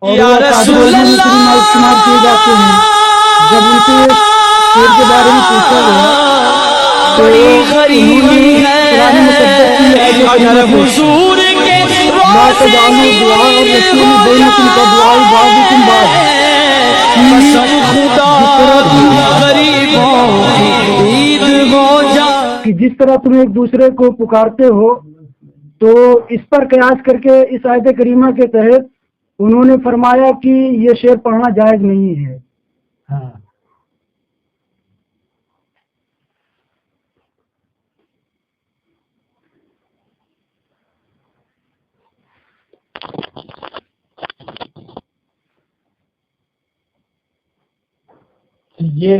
اور وہ اکابر علماء میں شمار کیے جاتے ہیں۔ جب ان سے شیر کے بارے میں پوچھا گیا تو انہوں نے قرآن مقدس کی آیت کریمہ پیش کی، لا تجعلوا دعاء الرسول بینکم کدعاء بعضکم بعضا، کہ جس طرح تم ایک دوسرے کو پکارتے ہو، تو اس پر قیاس کر کے اس آیت کریمہ کے تحت انہوں نے فرمایا کہ یہ شعر پڑھنا جائز نہیں ہے۔ ہاں یہ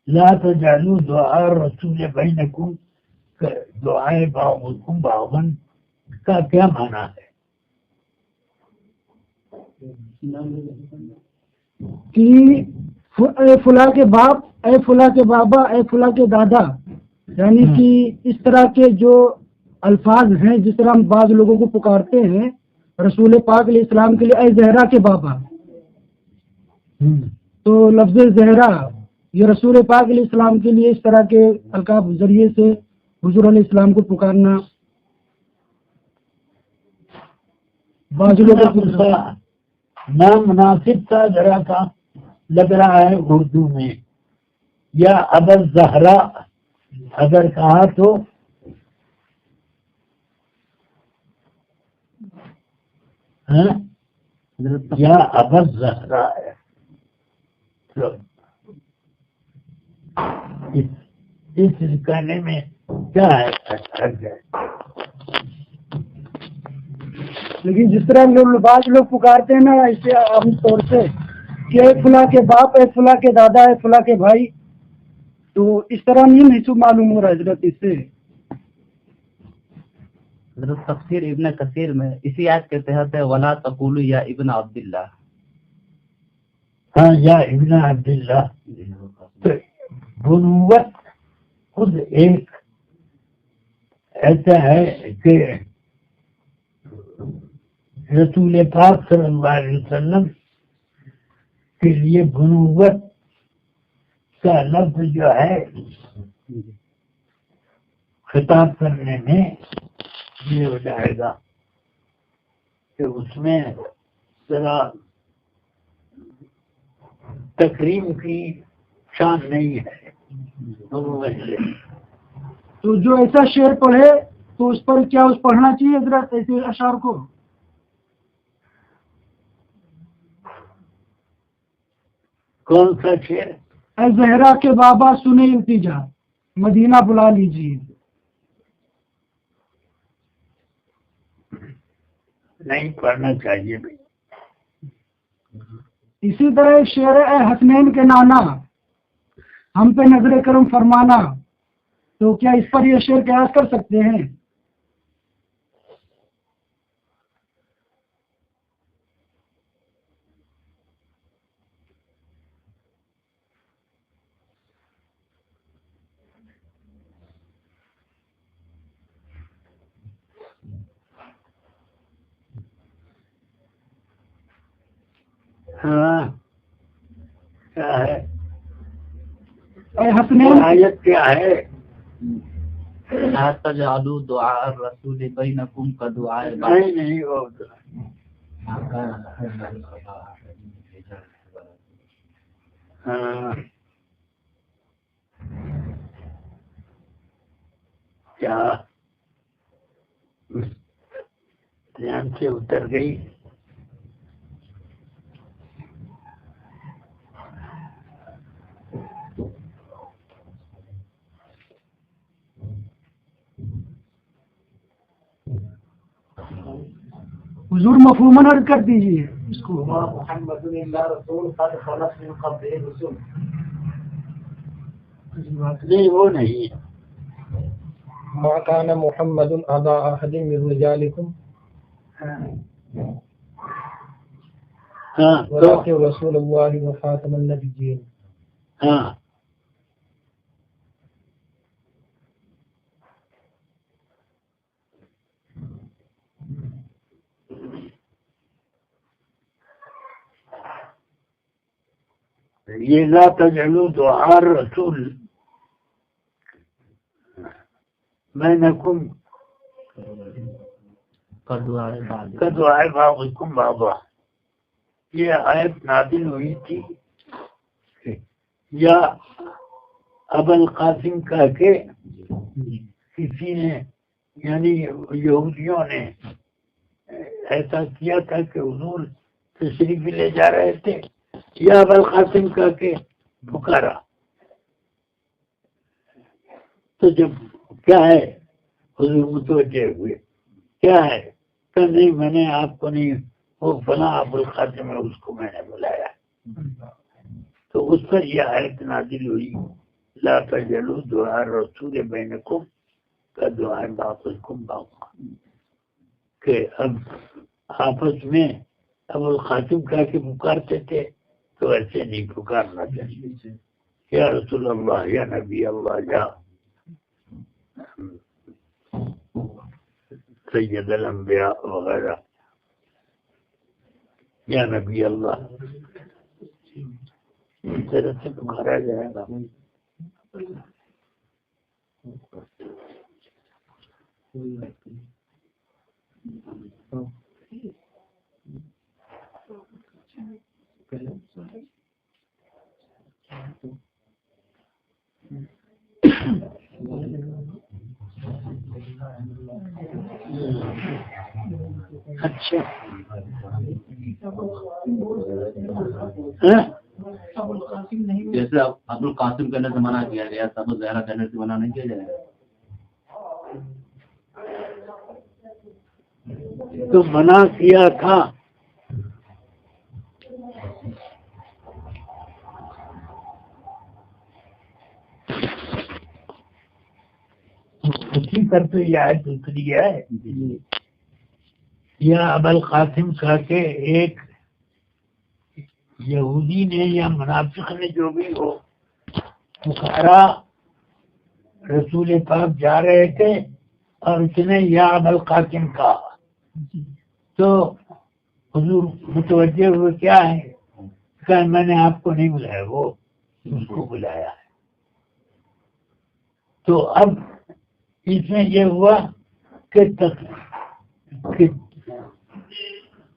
لا تجعلوا دعاء الرسول بینکم دعائے بعضکم بعضا کا کیا معنی ہے؟ کہ اے فلاں کے باپ، اے فلاں کے بابا، اے فلاں کے دادا، یعنی کہ اس طرح کے جو الفاظ ہیں، جس طرح ہم بعض لوگوں کو پکارتے ہیں رسول پاک علیہ السلام کے لیے اے زہرا کے بابا، تو لفظ زہرا یہ رسول پاک علیہ السلام کے لیے اس طرح کے القاب ذریعے سے حضور علیہ السلام کو پکارنا بعض لوگوں کو نام مناسب تھا ذرا کا لگ رہا ہے اردو میں، یا ابا زہرا اگر کہا تو یا ابا زہرا ہے۔ اس کہنے میں کیا ہے؟ لیکن جس طرح بعض لوگ پکارتے ہیں نا اسے عام طور سے کہ اے فلاں کے باپ، اے فلاں کے دادا، اے فلاں کے بھائی، تو اس طرح نہیں محسوب معلوم ہو رہا حضرت اس سے۔ حضرت تفسیر ابن کثیر میں اسی آیت کے تحت ہے ولا تقولوا یا ابن عبداللہ۔ ہاں یا ابن عبداللہ، تو بنوت خود ایک ایسا ہے کہ رسول پاک صلی اللہ علیہ وسلم کے لیے بنوت کا لفظ جو ہے خطاب کرنے میں یہ ہو جائے گا کہ اس میں ذرا تکریم کی شان نہیں ہے۔ تو جو ایسا شعر پڑھے تو اس پر کیا اس پڑھنا چاہیے حضرت ایسے اشعار کو؟ کون سا شعر؟ اے زہرا کے بابا سنے التجا، مدینہ بلا لیجیے۔ نہیں پڑھنا چاہیے بھی۔ اسی طرح ایک شعر ہے اے حسنین کے نانا ہم پہ نظر کرم فرمانا، تو کیا اس پر یہ شعر قیاس کر سکتے ہیں؟ ہاں کیا ہے؟ اے حسنین آیت کیا ہے؟ لا تجعلوا دعاء الرسول بینکم کدعاء نہیں وہ ہاں کیا دھیان سے اتر گئی۔ حضور مفہوماً عرض کر دیجیے اس کو۔ محمد رسول قد خلت من قبلہ الرسل۔ نہیں وہ نہیں ہے۔ ما كان محمد أبا أحد من رجالكم ہاں ولكن رسول الله وخاتم النبيين۔ ہاں یہ لا تجعلوا دعاء الرسول بینکم کدعاء بعضکم بعضا. یہ آیت نازل ہوئی تھی یا ابو القاسم کہہ کے کسی نے یعنی یہودیوں نے ایسا کیا تھا کہ حضور تشریف لے جا رہے تھے، یا ابو القاسم کہہ کے پکارا. تو جب کیا ہے حضور متوجہ ہوئے، کیا ہے کہ نہیں میں نے آپ کو نہیں، وہ فلاں ابو القاسم ہے اس کو میں نے بلایا. تو اس پر یہ آیت نازل ہوئی لا تجعلوا دعاء الرسول بینکم کدعاء بعضکم بعضا، کہ اب آپس میں ابو القاسم کہہ کے پکارتے تھے تو ایسے نہیں پکارنا چاہیے. یا رسول اللہ، یا نبی اللہ، یا سید الانبیاء وغیرہ، یا نبی اللہ، اس طرح سے پکارا جائے گا. اچھا جیسے ابو القاسم کہنے سے منع کیا گیا، ابو زہرا کہنے سے منع نہیں کیا جائے گا. تو منع کیا تھا اسی پر تو یہ آیت اتری ہے. یا ابو القاسم کہہ کے ایک یہودی نے یا منافق نے جو بھی ہو پکارا، رسول پاک جا رہے تھے اور اس نے یا ابو القاسم کہا تو حضور متوجہ ہوئے کیا ہے کہ میں نے آپ کو نہیں بلایا، وہ اس کو بلایا ہے. تو اب اس میں یہ ہوا کہ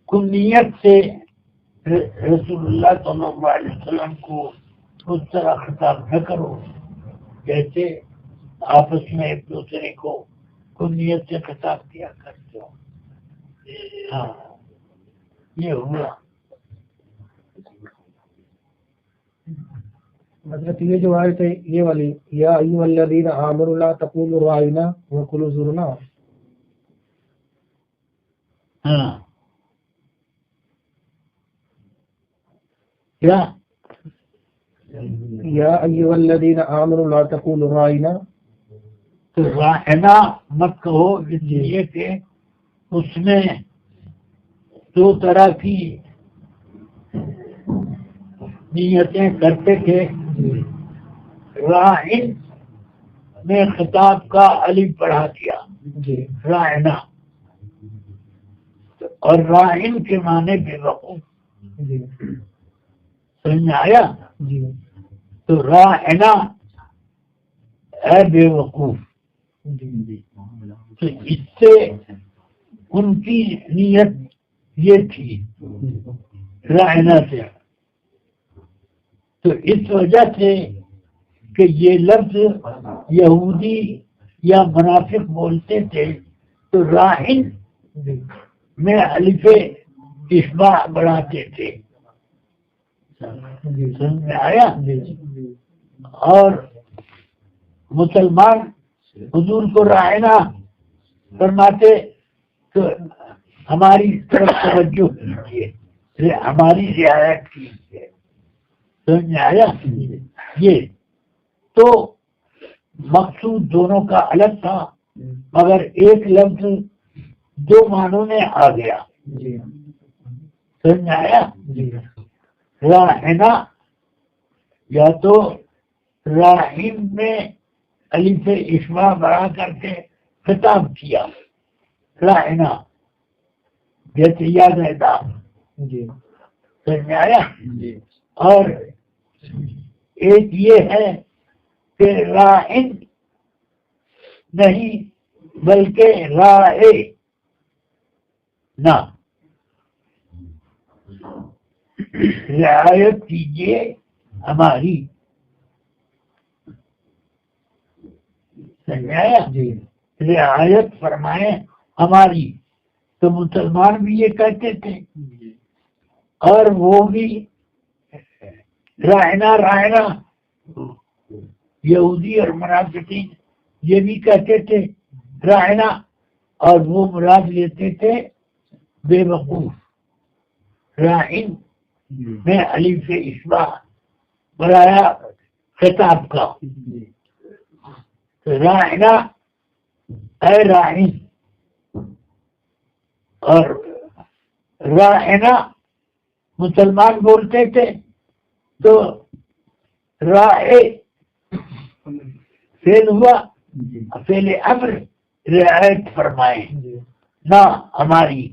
کنیت سے رسول اللہ صلی اللہ علیہ وسلم کو اس طرح خطاب نہ کرو جیسے آپس میں ایک دوسرے کو کنیت سے خطاب کیا کرتے ہو. ہاں یہ ہوا. حضرت یہ جو آیت ہے یہ والی، یا ایھا الذین آمنوا لا تقولوا رائنا وقولوا انظرنا. ہاں کیا یا ایھا الذین آمنوا لا تقولوا رائنا، تو رائنا مت کہو، اس لیے کہ اس میں دو طرح کی نیتیں کرتے تھے. رائن میں خطاب کا الف بڑھا دیا رائنا، اور رائن کے معنی بے وقوف. سمجھ میں آیا؟ تو رائنا ہے بے وقوف. تو اس سے ان کی نیت یہ تھی رائنا سے. تو اس وجہ سے کہ یہ لفظ یہودی یا منافق بولتے تھے تو رائن میں الف اشباع بڑھاتے تھے. سمجھ میں آیا؟ اور مسلمان حضور کو رائنا فرماتے تو ہماری طرف توجہ کیجیے، ہماری رعایت کیجیے. سمجھ میں آیا؟ یہ تو مقصود دونوں کا الگ تھا مگر ایک لفظ دو معنوں میں آ گیا. سمجھ میں آیا؟ راہنا یا تو راہن میں الف اشباع بڑھا کر کے خطاب کیا راہنا جیسے یاد ہے دا. سمجھ میں آیا؟ اور ایک یہ ہے کہ راعن نہیں بلکہ راعے نہ، رعایت کیجیے ہماری، سمجھایا؟ جی رعایت فرمائیں ہماری، تو مسلمان بھی یہ کہتے تھے اور وہ بھی رائنا رائنا، یہودی اور منافقین یہ بھی کہتے تھے رائنا، اور وہ مراد لیتے تھے بے وقوف۔ رائن میں الف اشباع بنایا خطاب کا، رائنا اے رائن، اور رائنا مسلمان بولتے تھے تو رائے فعل ہوا، فعل امر رعایت فرمائیں نہ ہماری۔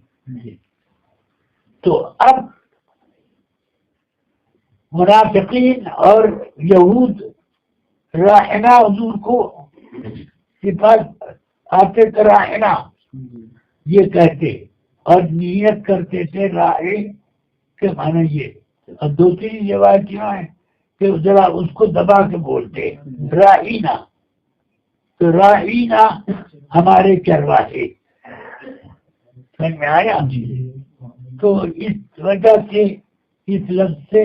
تو اب منافقین اور یہود رائنا حضور کو صفات آتے تھے رائنا یہ کہتے، اور نیت کرتے تھے رائے کے معنی یہ، اور دوسری روایت کیا ہے کہ ذرا اس کو دبا کے بولتے رائنا، تو رائنا ہمارے چرواہے، سمجھ میں آیا؟ تو اس وجہ سے اس لفظ سے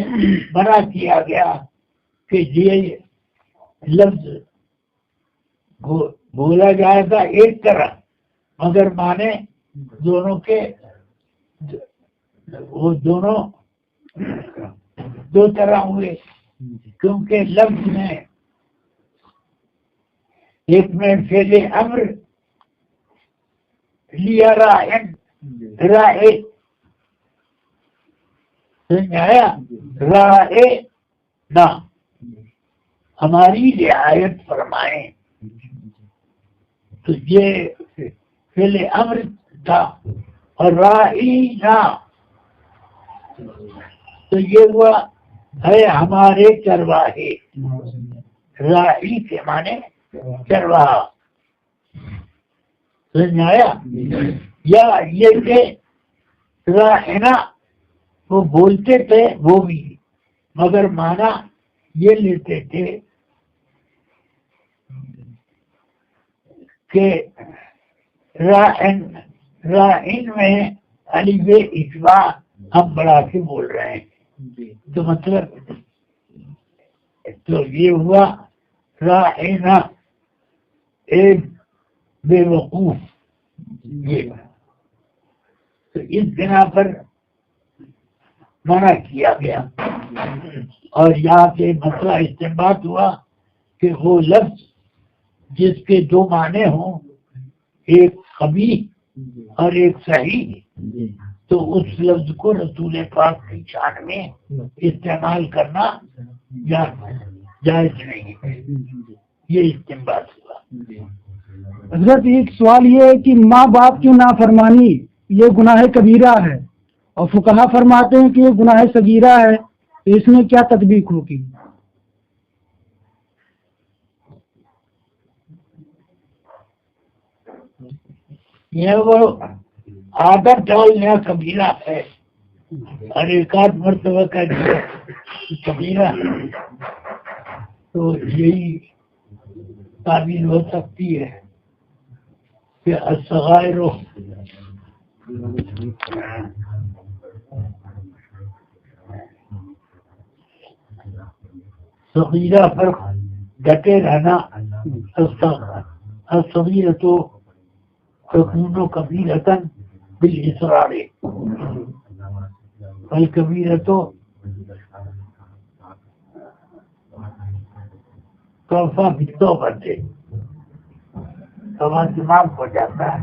منع کیا گیا کہ یہ لفظ بولا جائے گا ایک طرح، مگر مانے دونوں کے، وہ دونوں دو طرح ہوئے، کیونکہ لفظ میں ایک میں فعل امر لیا رائن رائے، سمجھ آیا؟ رائے نہ ہماری رعایت فرمائیں، تو یہ فعل امر تھا، اور رائنا تو یہ ہوا ہے ہمارے چرواہے، رائی کے معنی چرواہا، سمجھ آیا؟ یا یہ کہ رائنا وہ بولتے تھے وہ بھی، مگر معنی یہ لیتے تھے کہ رائن میں الف اشباع ہم بڑھا کے بول رہے ہیں، تو مطلب تو یہ ہوا رائنا ایک بے وقوف، یہ تو اس بنا پر منع کیا گیا، اور یہاں سے مسئلہ استنباط ہوا کہ وہ لفظ جس کے دو معنی ہوں، ایک قبیح اور ایک صحیح، تو اس لفظ کو رسول پاک کی شان میں استعمال کرنا جائز نہیں ہے، یہ استنباط ہوا۔ حضرت ایک سوال یہ ہے کہ ماں باپ کی نافرمانی یہ گناہ کبیرہ ہے، اور فقہا فرماتے ہیں کہ یہ گناہ صغیرہ ہے، تو اس میں کیا تطبیق ہوگی؟ یہ وہ عادت ڈالنا کبیرہ ہے، اور ایک آدھ مرتبہ کا کبیرہ ہے، تو یہی تعبیر ہو سکتی ہے کہ الصغائر صغیرہ پر ڈٹے رہنا، الصغیرۃ تکون کبیرۃ بالاصرار، والکبیرۃ توفیٰ بالتوبۃ، تو دماغ ہو جاتا ہے۔